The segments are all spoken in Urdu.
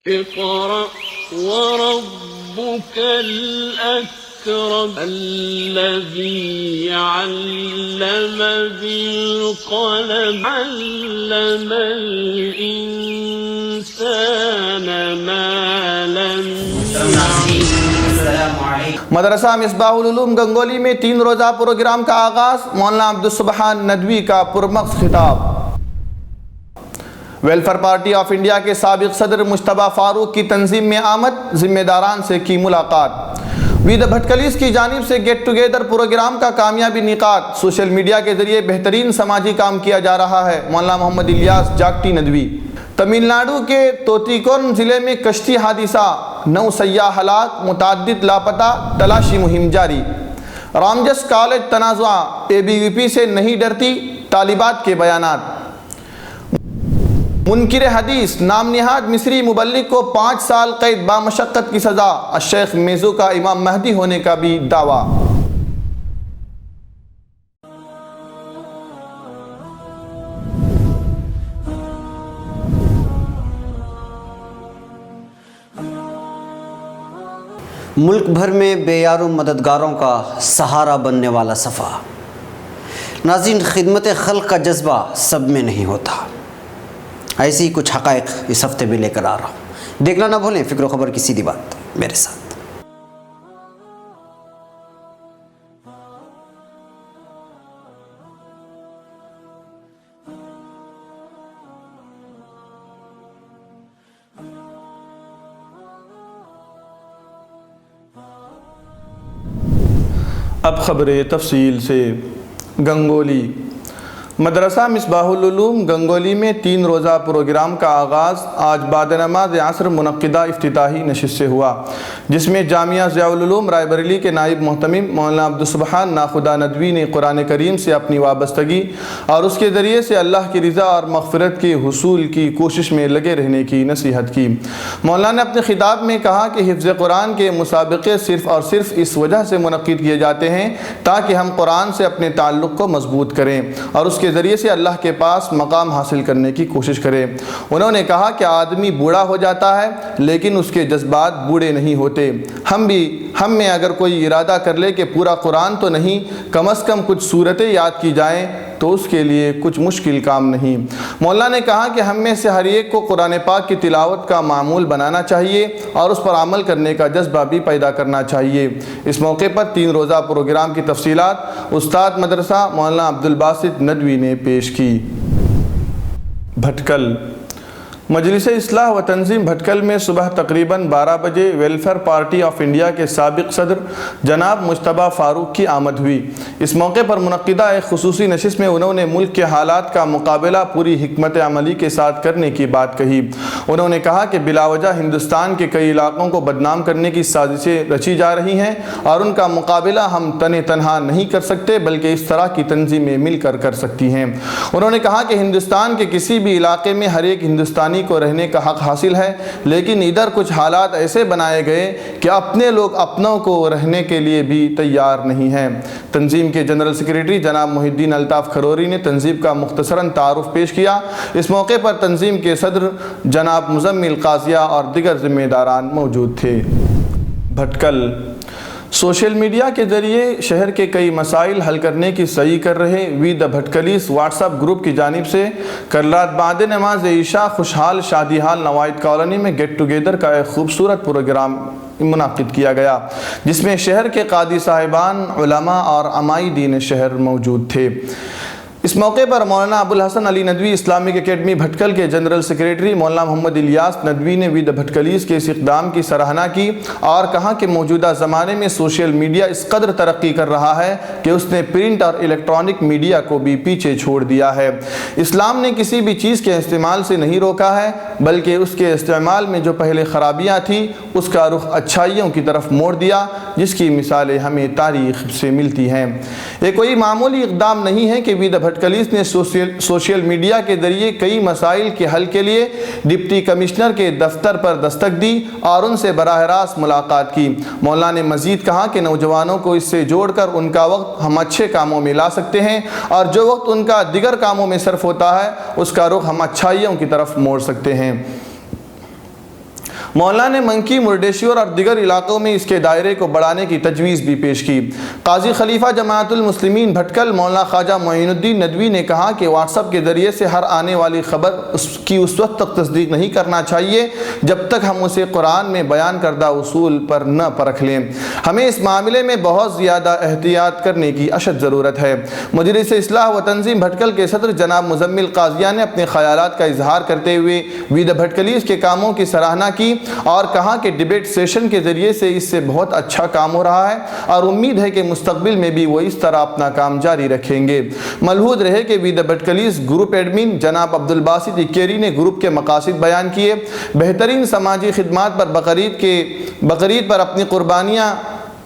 اقرأ وربك الأكرم الذي علم بالقلم علم الإنسان ما لم يعلم۔ مدرسہ مصباح العلوم گنگولی میں 3 روزہ پروگرام کا آغاز، مولانا عبدالسبحان ندوی کا پرمغز خطاب۔ ویلفیئر پارٹی آف انڈیا کے سابق صدر مجتبیٰ فاروق کی تنظیم میں آمد، ذمہ داران سے کی ملاقات۔ وی دا بھٹکلیز کی جانب سے گیٹ ٹوگیدر پروگرام کا کامیابی انعقاد، سوشل میڈیا کے ذریعے بہترین سماجی کام کیا جا رہا ہے، مولانا محمد الیاس جاگٹی ندوی۔ تمل ناڈو کے توتیکورن ضلع میں کشتی حادثہ، 9 سیاح ہلاک، متعدد لاپتہ، تلاشی مہم جاری۔ رامجس کالج تنازعہ، ABVP سے نہیں ڈرتی، طالبات کے بیانات۔ منکر حدیث نام نہاد مصری مبلغ کو 5 سال قید بامشقت کی سزا، الشیخ میزو کا امام مہدی ہونے کا بھی دعویٰ۔ ملک بھر میں بے یار و مددگاروں کا سہارا بننے والا صفحہ۔ ناظرین، خدمت خلق کا جذبہ سب میں نہیں ہوتا، ایسی ہی کچھ حقائق اس ہفتے بھی لے کر آ رہا ہوں، دیکھنا نہ بھولیں۔ فکر و خبر کی سیدھی بات میرے ساتھ۔ اب خبریں تفصیل سے۔ گنگولی مدرسہ مصباح العلوم گنگولی میں 3 روزہ پروگرام کا آغاز آج بعد نماز عصر منعقدہ افتتاحی نشست سے ہوا، جس میں جامعہ ضیاء العلوم رائے بریلی کے نائب محتمم مولانا عبدالسبحان ناخدا ندوی نے قرآن کریم سے اپنی وابستگی اور اس کے ذریعے سے اللہ کی رضا اور مغفرت کے حصول کی کوشش میں لگے رہنے کی نصیحت کی۔ مولانا نے اپنے خطاب میں کہا کہ حفظ قرآن کے مسابقے صرف اور صرف اس وجہ سے منعقد کیے جاتے ہیں تاکہ ہم قرآن سے اپنے تعلق کو مضبوط کریں اور اس کے ذریعے سے اللہ کے پاس مقام حاصل کرنے کی کوشش کریں۔ انہوں نے کہا کہ آدمی بوڑھا ہو جاتا ہے لیکن اس کے جذبات بوڑھے نہیں ہوتے۔ ہم میں اگر کوئی ارادہ کر لے کہ پورا قرآن تو نہیں، کم از کم کچھ صورتیں یاد کی جائیں تو اس کے لیے کچھ مشکل کام نہیں۔ مولانا نے کہا کہ ہم میں سے ہر ایک کو قرآن پاک کی تلاوت کا معمول بنانا چاہیے اور اس پر عمل کرنے کا جذبہ بھی پیدا کرنا چاہیے۔ اس موقع پر 3 روزہ پروگرام کی تفصیلات استاد مدرسہ مولانا عبدالباسط ندوی نے پیش کی۔ بھٹکل مجلس اصلاح و تنظیم بھٹکل میں صبح تقریباً 12 بجے ویلفیئر پارٹی آف انڈیا کے سابق صدر جناب مجتبیٰ فاروق کی آمد ہوئی۔ اس موقع پر منعقدہ ایک خصوصی نشست میں انہوں نے ملک کے حالات کا مقابلہ پوری حکمت عملی کے ساتھ کرنے کی بات کہی۔ انہوں نے کہا کہ بلا وجہ ہندوستان کے کئی علاقوں کو بدنام کرنے کی سازشیں رچی جا رہی ہیں اور ان کا مقابلہ ہم تنہا نہیں کر سکتے بلکہ اس طرح کی تنظیمیں مل کر سکتی ہیں۔ انہوں نے کہا کہ ہندوستان کے کسی بھی علاقے میں ہر ایک ہندوستانی کو رہنے کا حق حاصل ہے، لیکن ادھر کچھ حالات ایسے بنائے گئے کہ اپنے لوگ اپنوں کو رہنے کے لیے بھی تیار نہیں ہیں۔ تنظیم کے جنرل سیکریٹری جناب محی الدین الطاف کھروری نے تنظیم کا مختصراً تعارف پیش کیا۔ اس موقع پر تنظیم کے صدر جناب مزمل قاضیہ اور دیگر ذمہ داران موجود تھے۔ بھٹکل سوشل میڈیا کے ذریعے شہر کے کئی مسائل حل کرنے کی سعی کر رہے وی دا بھٹکلیز واٹس ایپ گروپ کی جانب سے کل رات بعد نماز عشاء خوشحال شادی حال نوائد کالونی میں گیٹ ٹوگیدر کا ایک خوبصورت پروگرام منعقد کیا گیا، جس میں شہر کے قاضی صاحبان، علماء اور عمائی دین شہر موجود تھے۔ اس موقع پر مولانا ابو الحسن علی ندوی اسلامک اکیڈمی بھٹکل کے جنرل سیکریٹری مولانا محمد الیاس ندوی نے وی دا بھٹکلیز کے اس اقدام کی سراہنا کی اور کہا کہ موجودہ زمانے میں سوشل میڈیا اس قدر ترقی کر رہا ہے کہ اس نے پرنٹ اور الیکٹرانک میڈیا کو بھی پیچھے چھوڑ دیا ہے۔ اسلام نے کسی بھی چیز کے استعمال سے نہیں روکا ہے بلکہ اس کے استعمال میں جو پہلے خرابیاں تھیں اس کا رخ اچھائیوں کی طرف موڑ دیا، جس کی مثالیں ہمیں تاریخ سے ملتی ہیں۔ یہ کوئی معمولی اقدام نہیں ہے کہ وی دا بھٹکلیز نے سوشل میڈیا کے ذریعے کئی مسائل کے حل کے لیے ڈپٹی کمشنر کے دفتر پر دستک دی اور ان سے براہ راست ملاقات کی۔ مولانا نے مزید کہا کہ نوجوانوں کو اس سے جوڑ کر ان کا وقت ہم اچھے کاموں میں لا سکتے ہیں اور جو وقت ان کا دیگر کاموں میں صرف ہوتا ہے اس کا رخ ہم اچھائیوں کی طرف موڑ سکتے ہیں۔ مولانا نے منکی، مردیشور اور دیگر علاقوں میں اس کے دائرے کو بڑھانے کی تجویز بھی پیش کی۔ قاضی خلیفہ جماعت المسلمین بھٹکل مولانا خواجہ معین الدین ندوی نے کہا کہ واٹس ایپ کے ذریعے سے ہر آنے والی خبر کی اس وقت تک تصدیق نہیں کرنا چاہیے جب تک ہم اسے قرآن میں بیان کردہ اصول پر نہ پرکھ لیں۔ ہمیں اس معاملے میں بہت زیادہ احتیاط کرنے کی اشد ضرورت ہے۔ مجلس اصلاح و تنظیم بھٹکل کے صدر جناب مزمل قاضیہ نے اپنے خیالات کا اظہار کرتے ہوئے وی دا بھٹکلیز کے کاموں کی سراہنا کی اور کہا کہ ڈیبیٹ سیشن کے ذریعے سے اس سے بہت اچھا کام ہو رہا ہے اور امید ہے کہ مستقبل میں بھی وہ اس طرح اپنا کام جاری رکھیں گے۔ ملحوظ رہے کہ وی دا بھٹکلیز گروپ ایڈمن جناب عبدالباسط اکیری نے گروپ کے مقاصد بیان کیے، بہترین سماجی خدمات پر بقرعید پر اپنی قربانیاں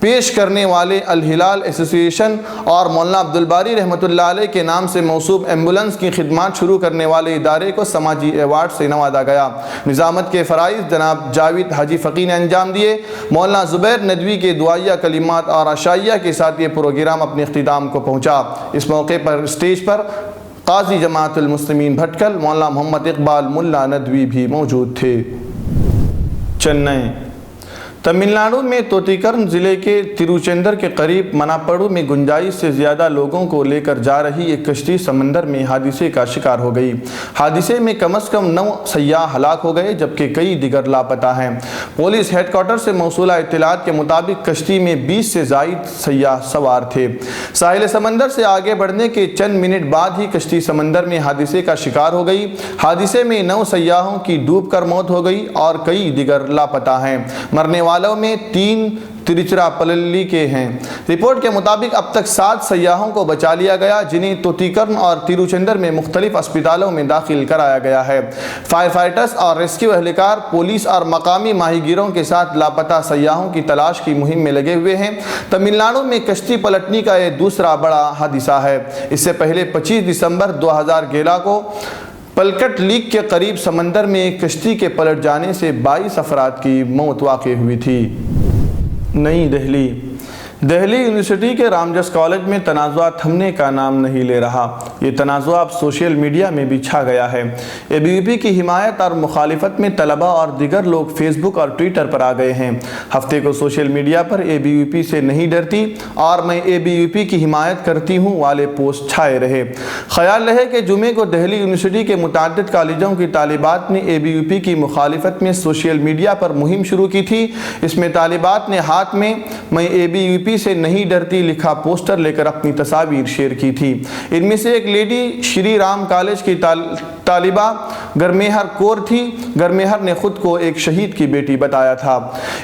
پیش کرنے والے الہلال ایسوسی ایشن اور مولانا عبدالباری رحمۃ اللہ علیہ کے نام سے موصوب ایمبولنس کی خدمات شروع کرنے والے ادارے کو سماجی ایوارڈ سے نوازا گیا۔ نظامت کے فرائض جناب جاوید حاجی فقی نے انجام دیے۔ مولانا زبیر ندوی کے دعائیہ کلمات اور عشائیہ کے ساتھ یہ پروگرام اپنے اختتام کو پہنچا۔ اس موقع پر اسٹیج پر قاضی جماعت المسلمین بھٹکل مولانا محمد اقبال ملا ندوی بھی موجود تھے۔ چنئی تمل ناڈو میں توتیکرن ضلع کے تروچیندر کے قریب مناپڑو میں گنجائش سے زیادہ لوگوں کو لے کر جا رہی ایک کشتی سمندر میں حادثے کا شکار ہو گئی۔ حادثے میں کم از کم 9 سیاح ہلاک ہو گئے جبکہ کئی دیگر لاپتہ ہیں۔ پولیس ہیڈ کوارٹر سے موصولہ اطلاعات کے مطابق کشتی میں 20 سے زائد سیاح سوار تھے۔ ساحل سمندر سے آگے بڑھنے کے چند منٹ بعد ہی کشتی سمندر میں حادثے کا شکار ہو گئی۔ حادثے میں 9 سیاحوں کی ڈوب کر موت ہو گئی اور کئی دیگر لاپتہ ہیں۔ مرنے والوں میں 3 تروچیراپلی کے ہیں۔ رپورٹ کے مطابق اب تک 7 سیاحوں کو بچا لیا گیا جنہیں توتیکرن اور تروچیندر میں مختلف اسپتالوں میں داخل کرایا گیا ہے۔ فائر فائٹرز اور ریسکیو اہلکار پولیس اور مقامی ماہی گیروں کے ساتھ لاپتہ سیاحوں کی تلاش کی مہم میں لگے ہوئے ہیں۔ تمل ناڈو میں کشتی پلٹنے کا یہ دوسرا بڑا حادثہ ہے۔ اس سے پہلے 25 دسمبر 2011 کو پلکٹ لیک کے قریب سمندر میں ایک کشتی کے پلٹ جانے سے 22 افراد کی موت واقع ہوئی تھی۔ نئی دہلی یونیورسٹی کے رامجس کالج میں تنازعہ تھمنے کا نام نہیں لے رہا۔ یہ تنازعہ اب سوشل میڈیا میں بھی چھا گیا ہے۔ اے بی وی پی کی حمایت اور مخالفت میں طلباء اور دیگر لوگ فیس بک اور ٹویٹر پر آ گئے ہیں۔ ہفتے کو سوشل میڈیا پر اے بی وی پی سے نہیں ڈرتی اور میں اے بی وی پی کی حمایت کرتی ہوں والے پوسٹ چھائے رہے۔ خیال رہے کہ جمعے کو دہلی یونیورسٹی کے متعدد کالجوں کی طالبات نے اے بی وی پی کی مخالفت میں سوشل میڈیا پر مہم شروع کی تھی۔ اس میں طالبات نے ہاتھ میں میں اے بی وی پی سے نہیں ڈرتی لکھا پوسٹر لے کر اپنی تصاویر شیئر کی تھی۔ ان میں سے ایک لیڈی شری رام کالج کی طالبہ گرمیہر کور تھی۔ گرمیہر نے خود کو ایک شہید کی بیٹی بتایا تھا۔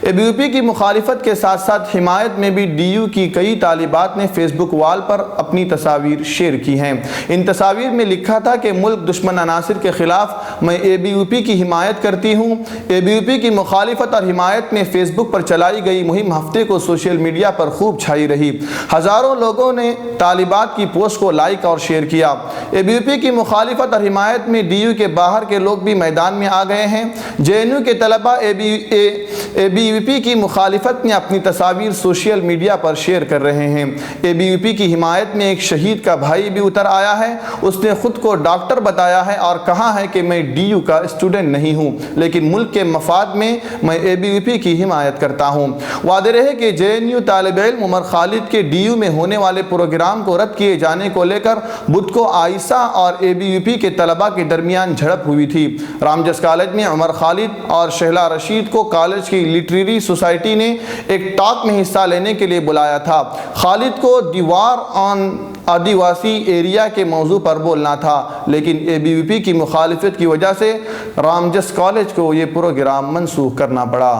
اے بی وی پی کی مخالفت کے ساتھ ساتھ حمایت میں بھی ڈی یو کی کئی طالبات نے فیس بک وال پر اپنی تصاویر شیئر کی ہیں۔ ان تصاویر میں لکھا تھا کہ ملک دشمن عناصر کے خلاف میں اے بی وی پی کی حمایت کرتی ہوں۔ اے بی وی پی کی مخالفت اور حمایت میں فیس بک پر چلائی گئی مہم ہفتے کو سوشل میڈیا پر خوب چھائی رہی۔ ہزاروں لوگوں نے طالبات کی پوسٹ کو لائک اور شیئر کیا۔ اے بی وی پی کی مخالفت اور حمایت میں ڈی یو کے باہر کے لوگ بھی میدان میں آ گئے ہیں۔ جے این یو کے طلباء اے بی وی پی کی مخالفت میں اپنی تصاویر سوشل میڈیا پر شیئر کر رہے ہیں۔ اے بی وی پی کی حمایت میں ایک شہید کا بھائی بھی اتر آیا ہے۔ اس نے خود کو ڈاکٹر بتایا ہے اور کہا ہے کہ میں ڈی یو کا اسٹوڈنٹ نہیں ہوں لیکن ملک کے مفاد میں میں اے بی وی پی کی حمایت کرتا ہوں۔ واضح رہے کہ جے این یو طالب علم عمر خالد کے ڈی یو میں ہونے والے پروگرام کو رد کیے جانے کو لے کر بدھ کو عائشہ اور اے بی وی پی کے طلباء کے درمیان جھڑپ ہوئی تھی۔ رامجس کالج میں عمر خالد اور شہلا رشید کو کالج کی لٹریری سوسائٹی نے ایک ٹاک میں حصہ لینے کے لیے بلایا تھا۔ خالد کو دی وار آن آدیواسی ایریا کے موضوع پر بولنا تھا لیکن اے بی وی پی کی مخالفت کی وجہ سے رامجس کالج کو یہ پروگرام منسوخ کرنا پڑا۔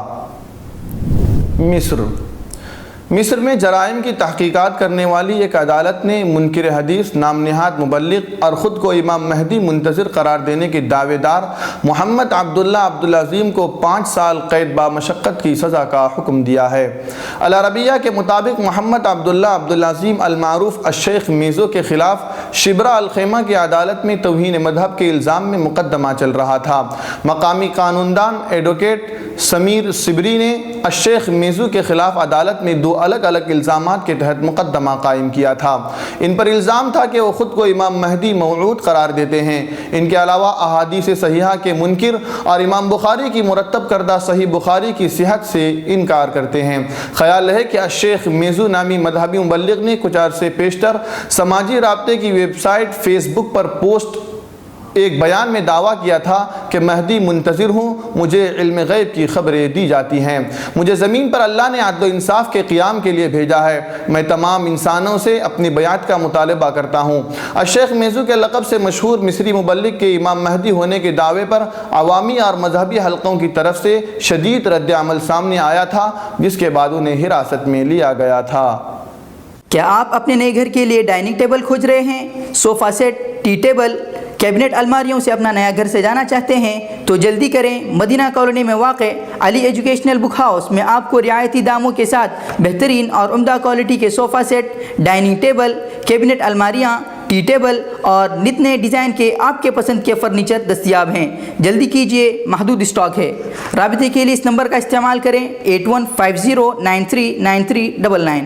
مصر میں جرائم کی تحقیقات کرنے والی ایک عدالت نے منکر حدیث، نام نہاد مبلغ اور خود کو امام مہدی منتظر قرار دینے کے دعوے دار محمد عبداللہ عبدالعظیم کو 5 سال قید بامشقت کی سزا کا حکم دیا ہے۔ العربیہ کے مطابق محمد عبداللہ عبدالعظیم المعروف الشیخ میزو کے خلاف شبرا الخیمہ کی عدالت میں توہین مذہب کے الزام میں مقدمہ چل رہا تھا۔ مقامی قانوندان ایڈوکیٹ سمیر صبری نے الشیخ میزو کے خلاف عدالت میں 2 الگ الگ الزامات کے تحت مقدمہ قائم کیا تھا۔ ان پر الزام تھا کہ وہ خود کو امام مہدی موعود قرار دیتے ہیں۔ ان کے علاوہ احادیث صحیحہ کے منکر اور امام بخاری کی مرتب کردہ صحیح بخاری کی صحت سے انکار کرتے ہیں۔ خیال ہے کہ الشیخ میزو نامی مذہبی مبلغ نے کچھ عرصے پیشتر سماجی رابطے کی ویب سائٹ فیس بک پر پوسٹ ایک بیان میں دعویٰ کیا تھا کہ مہدی منتظر ہوں، مجھے علم غیب کی خبریں دی جاتی ہیں، مجھے زمین پر اللہ نے عدل و انصاف کے قیام کے لیے بھیجا ہے، میں تمام انسانوں سے اپنی بیعت کا مطالبہ کرتا ہوں۔ الشیخ میزو کے لقب سے مشہور مصری مبلغ کے امام مہدی ہونے کے دعوے پر عوامی اور مذہبی حلقوں کی طرف سے شدید رد عمل سامنے آیا تھا، جس کے بعد انہیں حراست میں لیا گیا تھا۔ کیا آپ اپنے نئے گھر کے لیے ڈائننگ ٹیبل کھوج رہے ہیں؟ Sofa set, tea table, cabinet الماریوں سے اپنا نیا گھر سجانا چاہتے ہیں تو جلدی کریں۔ مدینہ کالونی میں واقع علی ایجوکیشنل بک ہاؤس میں آپ کو رعایتی داموں کے ساتھ بہترین اور عمدہ کوالٹی کے sofa set, dining table, cabinet الماریاں، ٹی ٹیبل اور نت نئے ڈیزائن کے آپ کے پسند کے فرنیچر دستیاب ہیں۔ جلدی کیجیے، محدود اسٹاک ہے۔ رابطے کے لیے اس نمبر کا استعمال کریں 8150939399۔